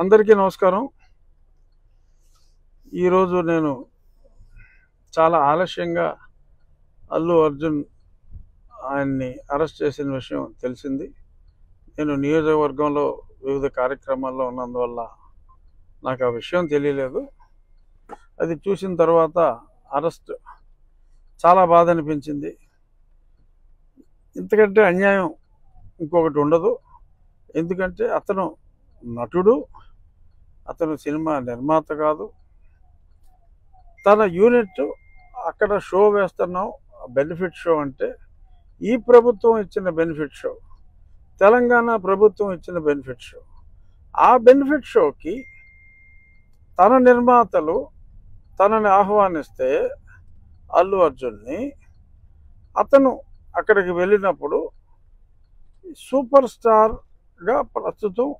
అందరికీ నమస్కారం. ఈరోజు నేను చాలా ఆలస్యంగా అల్లు అర్జున్ ఆయన్ని అరెస్ట్ చేసిన విషయం తెలిసింది. నేను నియోజకవర్గంలో వివిధ కార్యక్రమాల్లో ఉన్నందువల్ల నాకు ఆ విషయం తెలియలేదు. అది చూసిన తర్వాత అరెస్ట్ చాలా బాధ అనిపించింది. ఇంతకంటే అన్యాయం ఇంకొకటి ఉండదు. ఎందుకంటే అతను నటుడు, అతను సినిమా నిర్మాత కాదు. తన యూనిట్ అక్కడ షో వేస్తున్నాం, బెనిఫిట్ షో అంటే ఈ ప్రభుత్వం ఇచ్చిన బెనిఫిట్ షో, తెలంగాణ ప్రభుత్వం ఇచ్చిన బెనిఫిట్ షో. ఆ బెనిఫిట్ షోకి తన నిర్మాతలు తనని ఆహ్వానిస్తే అల్లు అర్జున్ని, అతను అక్కడికి వెళ్ళినప్పుడు సూపర్ స్టార్గా ప్రస్తుతం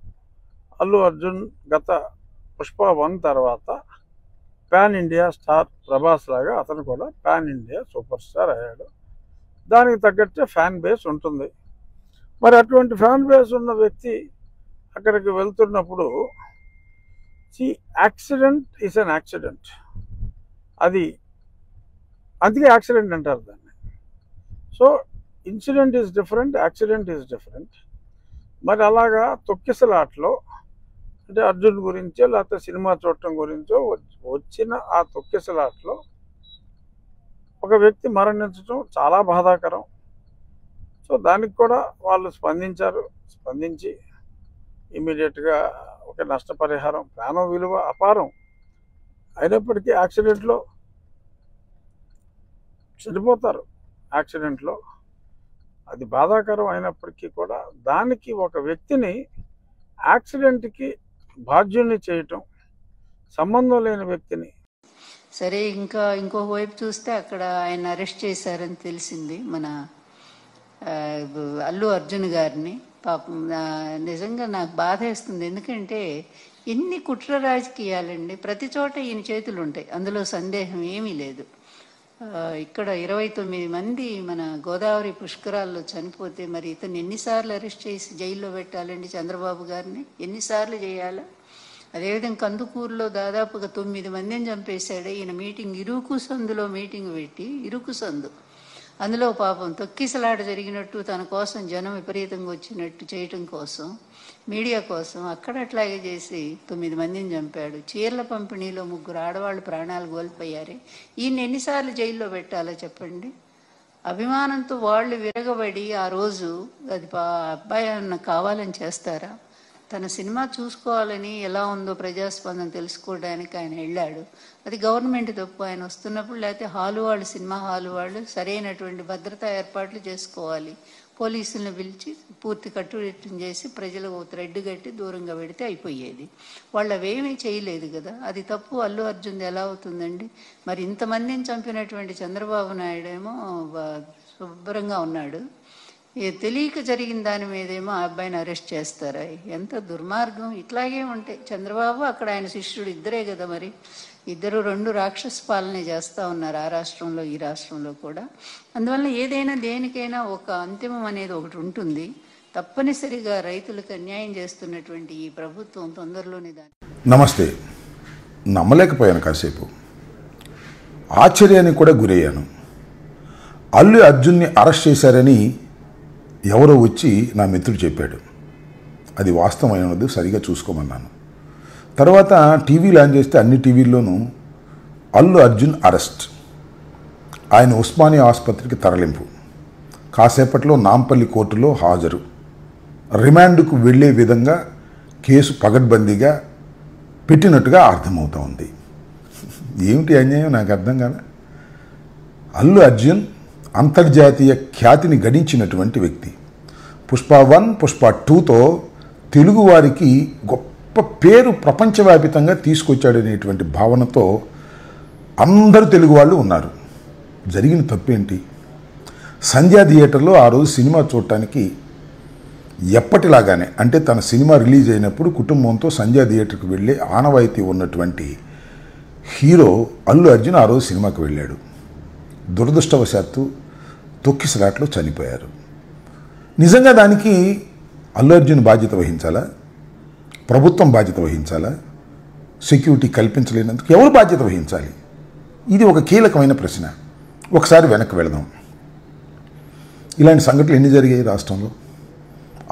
అల్లు అర్జున్ గత పుష్ప 1 తర్వాత పాన్ ఇండియా స్టార్ ప్రభాస్ లాగా అతను కూడా పాన్ ఇండియా సూపర్ స్టార్ అయ్యాడు. దానికి తగ్గట్టే ఫ్యాన్ బేస్ ఉంటుంది. మరి అటువంటి ఫ్యాన్ బేస్ ఉన్న వ్యక్తి అక్కడికి వెళ్తున్నప్పుడు యాక్సిడెంట్ ఈజ్ అన్ యాక్సిడెంట్. అది అందుకే యాక్సిడెంట్ అంటారు దాన్ని. So incident is different, accident is different. మరి అలాగా తొక్కిసలాట్లో అంటే అర్జున్ గురించో లేకపోతే సినిమా చూడటం గురించో వచ్చిన ఆ తొక్కిసలాట్లో ఒక వ్యక్తి మరణించడం చాలా బాధాకరం. సో దానికి కూడా వాళ్ళు స్పందించి ఇమీడియట్గా ఒక నష్టపరిహారం, ప్రాణం విలువ అపారం అయినప్పటికీ యాక్సిడెంట్లో చనిపోతారు. యాక్సిడెంట్లో అది బాధాకరం అయినప్పటికీ కూడా దానికి ఒక వ్యక్తిని యాక్సిడెంట్కి బాధ్యుని చేయటం, సంబంధం లేని వ్యక్తిని. సరే, ఇంకో వైపు చూస్తే అక్కడ ఆయన అరెస్ట్ చేశారని తెలిసింది, మన అల్లు అర్జున్ గారిని. పాపం నిజంగా నాకు బాధ వేస్తుంది. ఎందుకంటే ఎన్ని కుట్ర రాజకీయాలండి, ప్రతి చోట ఈయన చేతులు ఉంటాయి, అందులో సందేహం ఏమీ లేదు. ఇక్కడ 29 మంది మన గోదావరి పుష్కరాల్లో చనిపోతే మరి ఇతను ఎన్నిసార్లు అరెస్ట్ చేసి జైల్లో పెట్టాలండి? చంద్రబాబు గారిని ఎన్నిసార్లు చేయాలా? అదేవిధంగా కందుకూరులో దాదాపుగా 9 మందిని చంపేశాడు. ఈయన ఇరుకు సందులో మీటింగ్ పెట్టి, ఇరుకు సందు అందులో పాపం తొక్కిసలాట జరిగినట్టు, తన కోసం జనం విపరీతంగా వచ్చినట్టు చేయటం కోసం, మీడియా కోసం అక్కడ అట్లాగే చేసి 9 మందిని చంపాడు. చీరల పంపిణీలో 3 ఆడవాళ్ళు ప్రాణాలు కోల్పోయారే. ఈయన ఎన్నిసార్లు జైల్లో పెట్టాలో చెప్పండి? అభిమానంతో వాళ్ళు విరగబడి ఆ రోజు అది అబ్బాయి అన్న కావాలని చేస్తారా? తన సినిమా చూసుకోవాలని, ఎలా ఉందో ప్రజాస్పందన తెలుసుకోవడానికి ఆయన వెళ్ళాడు. అది గవర్నమెంట్ తప్పు. ఆయన వస్తున్నప్పుడు లేకపోతే సినిమా హాలు వాళ్ళు సరైనటువంటి భద్రతా ఏర్పాట్లు చేసుకోవాలి. పోలీసులను పిలిచి పూర్తి కట్టుదిట్టం చేసి ప్రజలకు థ్రెడ్ కట్టి దూరంగా పెడితే అయిపోయేది. వాళ్ళు అవేమీ చేయలేదు కదా. అది తప్పు అల్లు అర్జున్ ఎలా అవుతుందండి? మరి ఇంతమందిని చంపినటువంటి చంద్రబాబు నాయుడు ఏమో శుభ్రంగా ఉన్నాడు. తెలియక జరిగిన దాని మీదేమో ఆ అబ్బాయిని అరెస్ట్ చేస్తారా? ఎంత దుర్మార్గం! ఇట్లాగే ఉంటే చంద్రబాబు అక్కడ ఆయన శిష్యుడు ఇద్దరే కదా, మరి ఇద్దరు 2 రాక్షస పాలనే చేస్తూ ఉన్నారు, ఆ రాష్ట్రంలో ఈ రాష్ట్రంలో కూడా. అందువల్ల ఏదైనా దేనికైనా ఒక అంతిమం అనేది ఒకటి ఉంటుంది. తప్పనిసరిగా రైతులకు అన్యాయం చేస్తున్నటువంటి ఈ ప్రభుత్వం తొందరలోనే దాన్ని. నమస్తే. నమ్మలేకపోయాను, కాసేపు ఆశ్చర్యానికి కూడా గురయ్యాను. అల్లు అర్జున్ని అరెస్ట్ చేశారని ఎవరో వచ్చి నా మిత్రుడు చెప్పాడు. అది వాస్తవమైనది, సరిగా చూసుకోమన్నాను. తర్వాత టీవీలు ఆన్ చేస్తే అన్ని టీవీల్లోనూ అల్లు అర్జున్ అరెస్ట్, ఆయన ఉస్మానియా ఆసుపత్రికి తరలింపు, కాసేపట్లో నాంపల్లి కోర్టులో హాజరు, రిమాండ్కు వెళ్లే విధంగా కేసు పగడ్బందీగా పెట్టినట్టుగా అర్థమవుతూ ఉంది. ఏమిటి అన్యాయం నాకు అర్థం కాదా? అల్లు అర్జున్ అంతర్జాతీయ ఖ్యాతిని గడించినటువంటి వ్యక్తి. పుష్ప 1, పుష్ప 2తో తెలుగువారికి గొప్ప పేరు ప్రపంచవ్యాపితంగా తీసుకొచ్చాడనేటువంటి భావనతో అందరు తెలుగు వాళ్ళు ఉన్నారు. జరిగిన తప్పేంటి? సంధ్యా థియేటర్లో ఆ రోజు సినిమా చూడటానికి ఎప్పటిలాగానే, అంటే తన సినిమా రిలీజ్ అయినప్పుడు కుటుంబంతో సంధ్యా థియేటర్కి వెళ్ళే ఆనవాయితీ ఉన్నటువంటి హీరో అల్లు అర్జున్ ఆ రోజు సినిమాకి వెళ్ళాడు. దురదృష్టవశాత్తు తొక్కిసలాట్లో చనిపోయారు. నిజంగా దానికి అల్లు అర్జున్ బాధ్యత వహించాలా? ప్రభుత్వం బాధ్యత వహించాలా? సెక్యూరిటీ కల్పించలేనందుకు ఎవరు బాధ్యత వహించాలి? ఇది ఒక కీలకమైన ప్రశ్న. ఒకసారి వెనక్కి వెళదాం. ఇలాంటి సంఘటనలు ఎన్ని జరిగాయి రాష్ట్రంలో?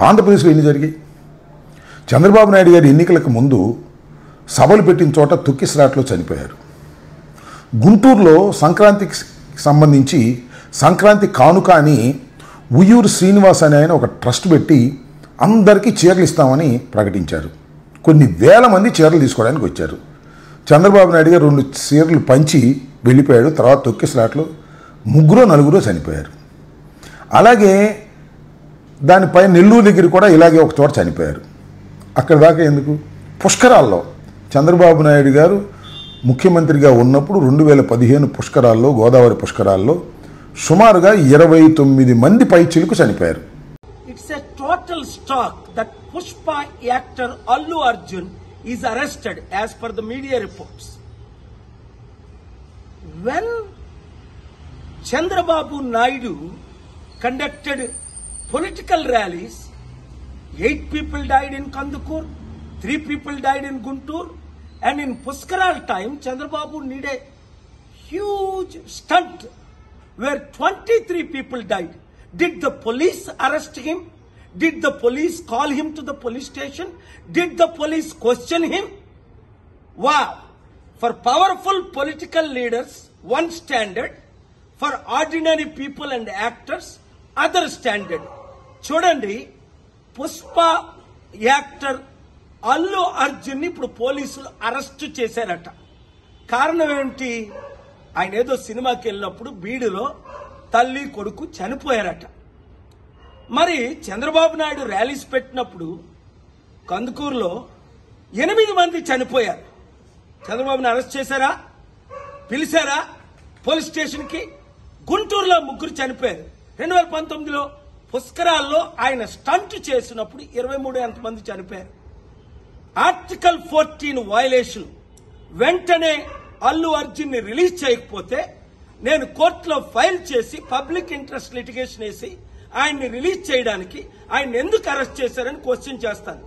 ఆంధ్రప్రదేశ్లో ఎన్ని జరిగాయి? చంద్రబాబు నాయుడు గారి ఎన్నికలకు ముందు సభలు పెట్టిన చోట తొక్కిసలాట్లో చనిపోయారు. గుంటూరులో సంక్రాంతికి సంబంధించి సంక్రాంతి కానుక అని ఉయ్యూరు శ్రీనివాస్ అనే ఆయన ఒక ట్రస్ట్ పెట్టి అందరికీ చీరలు ఇస్తామని ప్రకటించారు. కొన్ని వేల మంది చీరలు తీసుకోవడానికి వచ్చారు. చంద్రబాబు నాయుడు గారు 2 చీరలు పంచి వెళ్ళిపోయాడు. తర్వాత తొక్కిసలాట్లో 3-4 చనిపోయారు. అలాగే దానిపై నెల్లూరు దగ్గర కూడా ఇలాగే ఒక చోట చనిపోయారు. అక్కడ దాకా ఎందుకు? పుష్కరాల్లో చంద్రబాబు నాయుడు గారు ముఖ్యమంత్రిగా ఉన్నప్పుడు 2015 పుష్కరాల్లో, గోదావరి పుష్కరాల్లో సుమారుగా 29 మంది పైచిలకు చనిపోయారు. It's a total shock that Pushpa actor Allu Arjun is arrested as per the media reports. When Chandrababu Naidu conducted political rallies, 8 people died in Kandukur, 3 people died in Guntur, and in Puskaral time, Chandrababu needed a huge stunt where 23 people died. Did the police arrest him? Did the police call him to the police station? Did the police question him? Wow! For powerful political leaders, one standard. For ordinary people and actors, other standard. Chudandi, Pushpa actor Allu Arjun ని ఇప్పుడు పోలీసులు arrest చేశారట. కారణం ఏంటి? ఆయన ఏదో సినిమాకి వెళ్ళినప్పుడు బీడులో తల్లి కొడుకు చనిపోయారట. మరి చంద్రబాబు నాయుడు ర్యాలీస్ పెట్టినప్పుడు కందుకూరులో 8 మంది చనిపోయారు. చంద్రబాబుని అరెస్ట్ చేశారా? పిలిచారా పోలీస్ స్టేషన్ కి? గుంటూరులో 3 చనిపోయారు. 2019లో పుష్కరాల్లో ఆయన స్టంట్ చేసినప్పుడు 23 మంది చనిపోయారు. Article 14 violation. వెంటనే అల్లు అర్జున్ ని రిలీజ్ చేయకపోతే నేను కోర్టులో ఫైల్ చేసి పబ్లిక్ ఇంట్రెస్ట్ లిటిగేషన్ వేసి ఆయన్ని రిలీజ్ చేయడానికి ఆయన ఎందుకు అరెస్ట్ చేశారని క్వశ్చన్ చేస్తాను.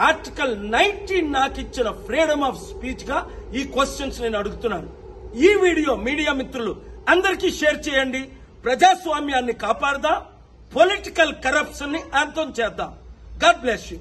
ఆర్టికల్ 19 నాకు ఇచ్చిన ఫ్రీడమ్ ఆఫ్ స్పీచ్ గా ఈ క్వశ్చన్స్ నేను అడుగుతున్నాను. ఈ వీడియో మీడియా మిత్రులు అందరికీ షేర్ చేయండి. ప్రజాస్వామ్యాన్ని కాపాడదాం, పొలిటికల్ కరప్షన్ ని అంతం చేద్దాం. God bless you.